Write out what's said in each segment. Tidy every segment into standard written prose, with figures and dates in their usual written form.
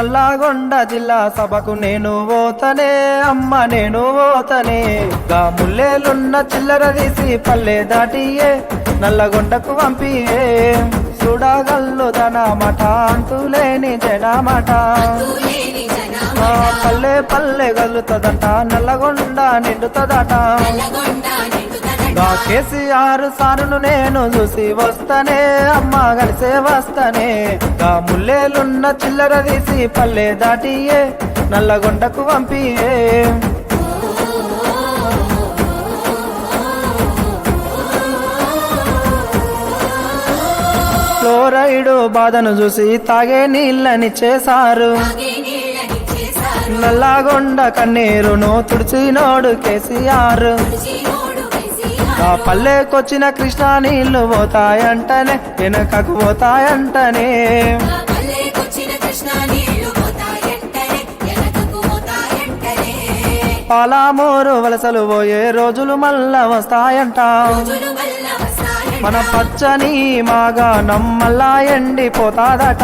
నల్లగొండ జిల్లా సభకు నేను పోతనే అమ్మ నేను పోతనే గా ముల్లేలున్న చిల్లర తీసి పల్లె దాటియే నల్లగొండకు పంపియే చూడగల్లు మాట అంతులేని జనమాట పల్లె పల్లె గల్లుతదట నల్లగొండ నిండుతదట గా కేసీఆర్ సారును నేను చూసి వస్తనే అమ్మ కలిసే వస్తనే గా ముల్లేలున్న చిల్లర తీసి పల్లె దాటియే నల్లగొండకు పంపియే ఫ్లోరైడు బాధను చూసి తాగే నీళ్ళని చేశారు నల్లగొండ కన్నీరును తుడిచినోడు కేసీఆర్ ఆ పల్లెకొచ్చిన కృష్ణా నీళ్లు పోతాయంటనే వెనకకు పోతాయంటనే పాలామూరు వలసలు పోయే రోజులు మళ్ళా వస్తాయంట మన పచ్చని మాగాణం మళ్ళా ఎండిపోతాదట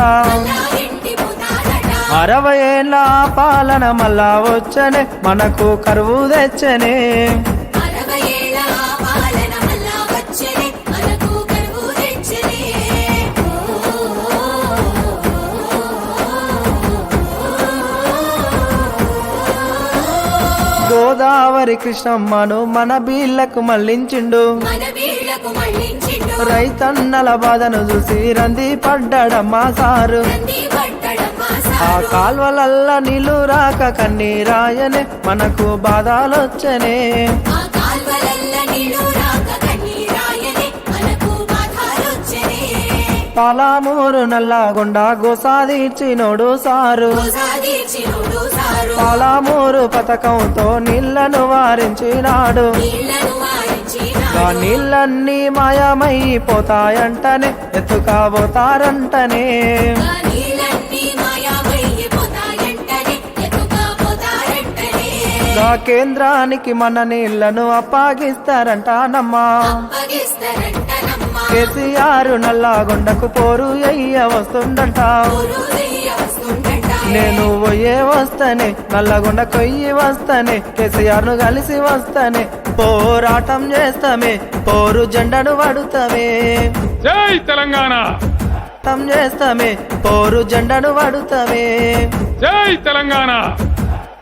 60 ఏళ్ళ పాలన మళ్ళా వచ్చనే మనకు కరువు తెచ్చనే గోదావరి కృష్ణమ్మను మన బీళ్లకు మళ్లించిండు రైతన్నల బాధను చూసి రంది పడ్డాడమ్మా సారు ఆ కాల్వలల్ల నీళ్లు రాక కన్నీరాయనే మనకు బాధలొచ్చనే పాలామూరు నల్లగొండ గోసాదీర్చినోడు సారు పాలామూరు పథకంతో నీళ్లను వారించినాడు ఆ నీళ్ళన్నీ మాయమైపోతాయంటనే ఎత్తుకపోతారంటనే ఆ కేంద్రానికి మన నీళ్లను అప్పగిస్తారంటానమ్మా కేసీఆర్ నల్లగొండకు పోరు అయ్య వస్తుందంట నేను పోయే వస్తనే నల్లగొండ కొయ్యి వస్తనే కేసీఆర్ ను కలిసి వస్తనే పోరాటం చేస్తామే పోరు జెండను వడుతామే జై తెలంగాణ చేస్తామే పోరు జెండను వడుతామే జై తెలంగాణ